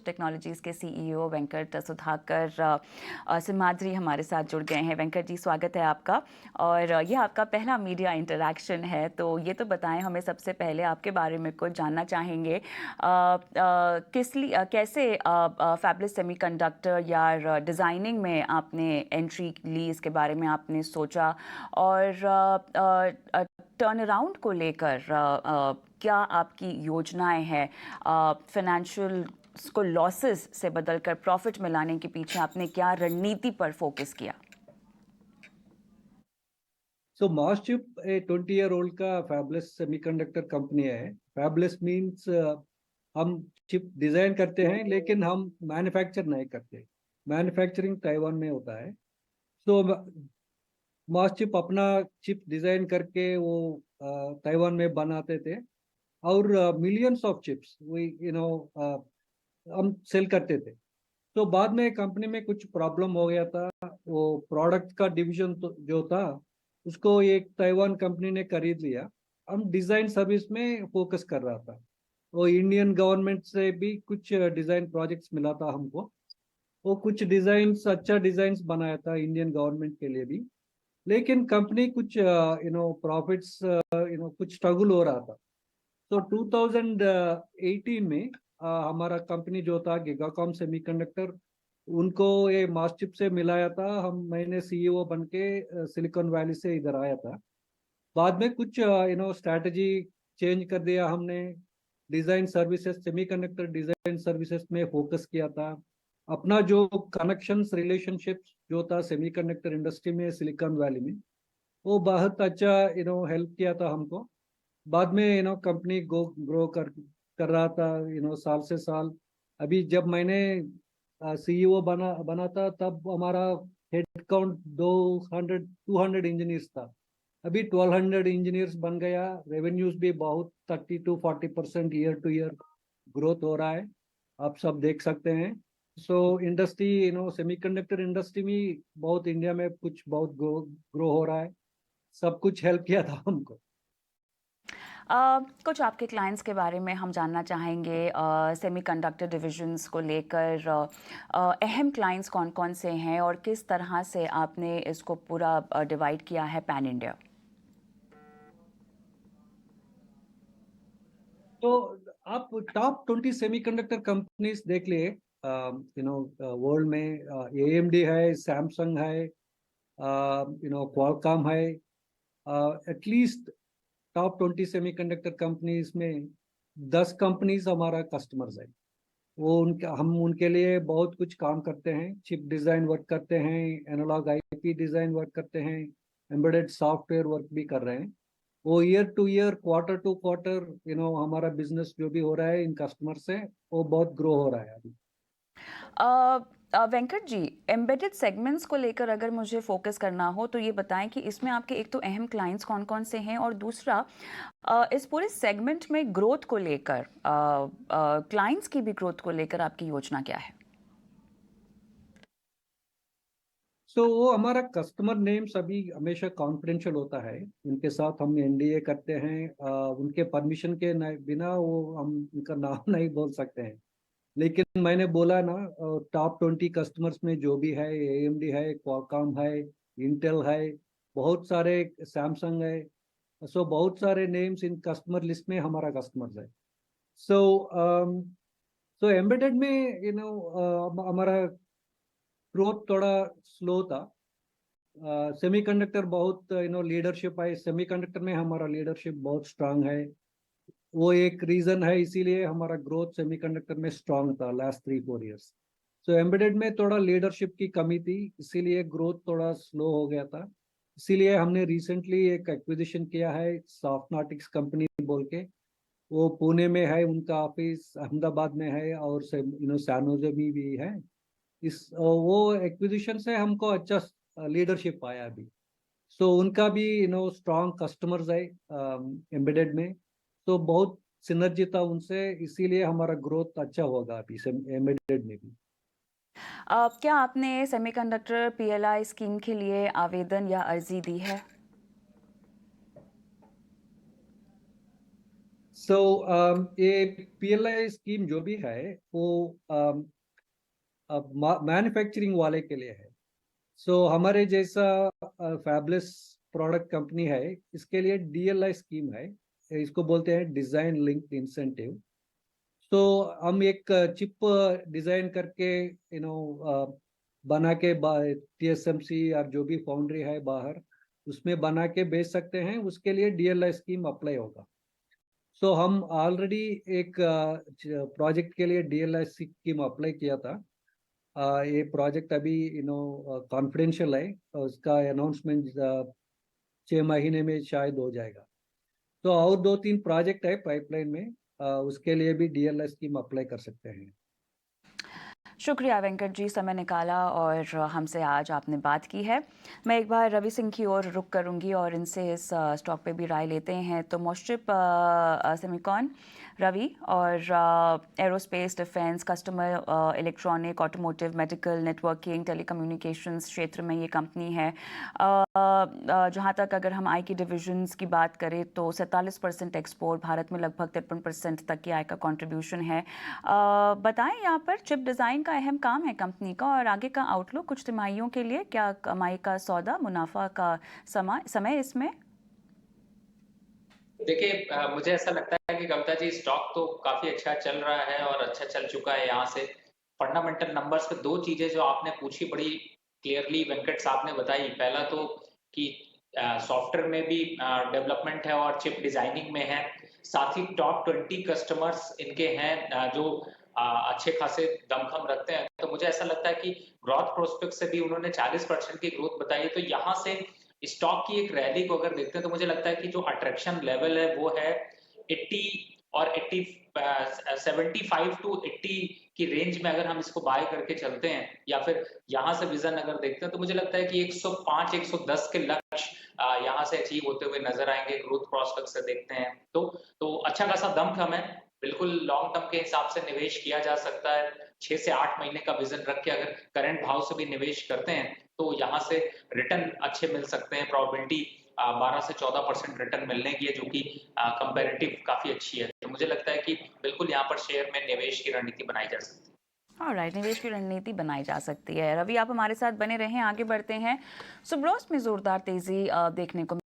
Technologies के CEO Venkat Sudhakar Simhadri हमारे साथ जुड़ गए हैं। वेंकट जी, स्वागत है आपका। और ये आपका पहला मीडिया इंटरैक्शन है, तो ये तो बताएं हमें, सबसे पहले आपके बारे में कुछ जानना चाहेंगे। कैसे फैबलेस सेमीकंडक्टर या डिज़ाइनिंग में आपने एंट्री ली, इसके बारे में आपने सोचा, और टर्न अराउंड को लेकर क्या आपकी योजनाएं हैं? फाइनेंशियल को लॉसेस से बदलकर प्रॉफिट में लाने के पीछे आपने क्या रणनीति पर फोकस किया? So Mosschip a 20-year-old का फैबलेस सेमीकंडक्टर कंपनी है। फैबलेस मींस हम चिप डिजाइन करते हैं लेकिन हम मैन्युफैक्चर नहीं करते। मैन्युफैक्चरिंग ताइवान में होता है। सो Mosschip अपना चिप डिजाइन करके वो ताइवान में बनाते थे और मिलियंस ऑफ चिप्स वी हम सेल करते थे। तो बाद में कंपनी में कुछ प्रॉब्लम हो गया था। वो प्रोडक्ट का डिवीजन तो जो था उसको एक ताइवान कंपनी ने खरीद लिया। हम डिजाइन सर्विस में फोकस कर रहा था। वो इंडियन गवर्नमेंट से भी कुछ डिजाइन प्रोजेक्ट्स मिला था हमको। वो कुछ डिजाइन्स अच्छा डिजाइन्स बनाया था इंडियन गवर्नमेंट के लिए भी। लेकिन कंपनी कुछ प्रॉफिट्स कुछ स्ट्रगल हो रहा था। तो 2018 में हमारा कंपनी जो था गिगाकॉम सेमीकंडक्टर, उनको ये मास्टिप से मिलाया था। मैंने सीईओ बन के सिलिकॉन वैली से इधर आया था। बाद में कुछ स्ट्रैटेजी चेंज कर दिया हमने। Design services, semiconductor design services में फोकस किया था। अपना जो कनेक्शंस रिलेशनशिप्स जो था सेमीकंडक्टर इंडस्ट्री में सिलिकॉन वैली में, वो बहुत अच्छा हेल्प किया था हमको। बाद में कंपनी ग्रो कर रहा था साल से साल। अभी जब मैंने सीईओ बना था तब हमारा हेड काउंट 200 इंजीनियर्स था। अभी 1200 इंजीनियर्स बन गया। रेवेन्यूज भी बहुत 30 to 40% year to year growth हो रहा है, आप सब देख सकते हैं। सो इंडस्ट्री सेमीकंडक्टर इंडस्ट्री में बहुत इंडिया में कुछ बहुत ग्रो हो रहा है। सब कुछ हेल्प किया था हमको। कुछ आपके क्लाइंट्स के बारे में हम जानना चाहेंगे। सेमीकंडक्टर डिविजन्स को लेकर अहम क्लाइंट्स कौन कौन से हैं और किस तरह से आपने इसको पूरा डिवाइड किया है पैन इंडिया? तो आप टॉप 20 सेमीकंडक्टर कंपनीज देख लिए। वर्ल्ड में एएमडी है, सैमसंग है, क्वालकॉम है। एटलीस्ट टॉप 20 सेमीकंडक्टर कंपनीज में 10 कंपनीज हमारा कस्टमर्स है। वो हम उनके लिए बहुत कुछ काम करते हैं। चिप डिजाइन वर्क करते हैं, एनालॉग आईपी डिजाइन वर्क करते हैं, एम्बेडेड सॉफ्टवेयर वर्क भी कर रहे हैं। वो year to year, quarter to quarter हमारा बिजनेस जो भी हो रहा है इन कस्टमर से, वो बहुत ग्रो हो रहा है अभी। वेंकट जी, एम्बेडेड सेगमेंट्स को लेकर अगर मुझे फोकस करना हो तो ये बताएं कि इसमें आपके एक तो अहम क्लाइंट्स कौन कौन से हैं, और दूसरा इस पूरे सेगमेंट में ग्रोथ को लेकर, क्लाइंट्स की भी ग्रोथ को लेकर आपकी योजना क्या है? वो हमारा कस्टमर नेम्स अभी हमेशा कॉन्फिडेंशियल होता है। उनके साथ हम एनडीए करते हैं। उनके परमिशन के बिना वो हम उनका नाम नहीं बोल सकते हैं। लेकिन मैंने बोला ना, टॉप 20 कस्टमर्स में जो भी है, एएमडी है, क्वालकॉम है, इंटेल है, बहुत सारे, सैमसंग है। बहुत सारे नेम्स इन कस्टमर लिस्ट में हमारा कस्टमर्स है। सो सो एम्बेडेड में हमारा ग्रोथ थोड़ा स्लो था। सेमीकंडक्टर बहुत लीडरशिप है। सेमीकंडक्टर में हमारा लीडरशिप बहुत स्ट्रांग है। वो एक रीजन है, इसीलिए हमारा ग्रोथ सेमीकंडक्टर में स्ट्रांग था लास्ट 3-4 इयर्स। एम्बेडेड में थोड़ा लीडरशिप की कमी थी, इसीलिए ग्रोथ थोड़ा स्लो हो गया था। इसीलिए हमने रिसेंटली एक एक्विजिशन किया है, सॉफ्टनॉटिक्स कंपनी बोल के। वो पुणे में है, उनका ऑफिस अहमदाबाद में है, और सैनोजे भी है। इस वो एक्विजिशन से हमको अच्छा लीडरशिप आया अभी। उनका भी स्ट्रांग कस्टमर्स है एम्बेडेड में। बहुत सिनर्जी था उनसे, इसीलिए हमारा ग्रोथ अच्छा होगा अभी एम्बेडेड में भी। क्या आपने सेमीकंडक्टर पीएलआई स्कीम के लिए आवेदन या अर्जी दी है? सो ये पीएलआई स्कीम जो भी है वो मैन्युफैक्चरिंग वाले के लिए है। सो हमारे जैसा फैबलेस प्रोडक्ट कंपनी है, इसके लिए डीएलआई स्कीम है। इसको बोलते हैं डिजाइन लिंक्ड इंसेंटिव। तो हम एक चिप डिजाइन करके बना के टीएसएमसी और जो भी फाउंड्री है बाहर, उसमें बना के बेच सकते हैं। उसके लिए डीएलआई स्कीम अप्लाई होगा। सो हम ऑलरेडी एक प्रोजेक्ट के लिए डीएलआई स्कीम अप्लाई किया था। ये प्रोजेक्ट अभी कॉन्फिडेंशियल है, उसका अनाउंसमेंट 6 महीने में शायद हो जाएगा। तो और 2-3 प्रोजेक्ट है पाइपलाइन में, उसके लिए भी डीएलआई स्कीम अप्लाई कर सकते हैं। शुक्रिया वेंकट जी, समय निकाला और हमसे आज आपने बात की है। मैं एक बार रवि सिंह की ओर रुख करूंगी और इनसे इस स्टॉक पे भी राय लेते हैं। तो मोस्ट्रिप सेमिकॉन, रवि, और aerospace, defence, customer electronic, automotive, medical, networking, telecommunications क्षेत्र में ये कंपनी है। जहाँ तक अगर हम आई की डिविजन्स की बात करें तो 47% एक्सपोर्ट, भारत में लगभग 53% तक की आय का कंट्रीब्यूशन है। बताएं यहाँ पर चिप डिज़ाइन का अहम काम है कंपनी का, और आगे का आउटलुक कुछ तिमाहियों के लिए, क्या कमाई का सौदा, मुनाफा का समय इसमें? देखिए, मुझे ऐसा लगता है कि कविता जी, स्टॉक तो काफी अच्छा चल रहा है और अच्छा चल चुका है। यहाँ से फंडामेंटल नंबर्स पे दो चीजें जो आपने पूछी बड़ी क्लियरली वेंकट साहब ने बताई। पहला तो कि सॉफ्टवेयर में भी डेवलपमेंट है और चिप डिजाइनिंग में है। साथ ही टॉप 20 कस्टमर्स इनके हैं जो अच्छे खासे दमखम रखते हैं। तो मुझे ऐसा लगता है कि ग्रोथ प्रोस्पेक्ट से भी उन्होंने 40% की ग्रोथ बताई है। तो यहाँ से स्टॉक की एक रैली को अगर देखते हैं तो मुझे लगता है कि जो अट्रैक्शन लेवल है वो है 80 और 80 75 टू 80 की रेंज में अगर हम इसको बाय करके चलते हैं, या फिर यहाँ से विजन अगर देखते हैं तो मुझे लगता है कि 105 110 के लक्ष्य यहाँ से अचीव होते हुए नजर आएंगे। ग्रोथ प्रोस्पेक्ट से देखते हैं तो अच्छा खासा दमखम है। बिल्कुल लॉन्ग टर्म के हिसाब से निवेश किया जा सकता है। 6 से 8 महीने का विजन रख के अगर करंट भाव से भी निवेश करते हैं तो यहाँ से रिटर्न अच्छे मिल सकते हैं। प्रोबेबिलिटी 12 से 14% रिटर्न मिलने की है, जो कि कंपैरेटिव काफी अच्छी है। तो मुझे लगता है कि बिल्कुल यहाँ पर शेयर में निवेश की रणनीति बनाई जा सकती है। ऑलराइट, निवेश की रणनीति बनाई जा सकती है। रवि, आप हमारे साथ बने रहें, आगे बढ़ते हैं। सुब्रोस में जोरदार तेजी देखने को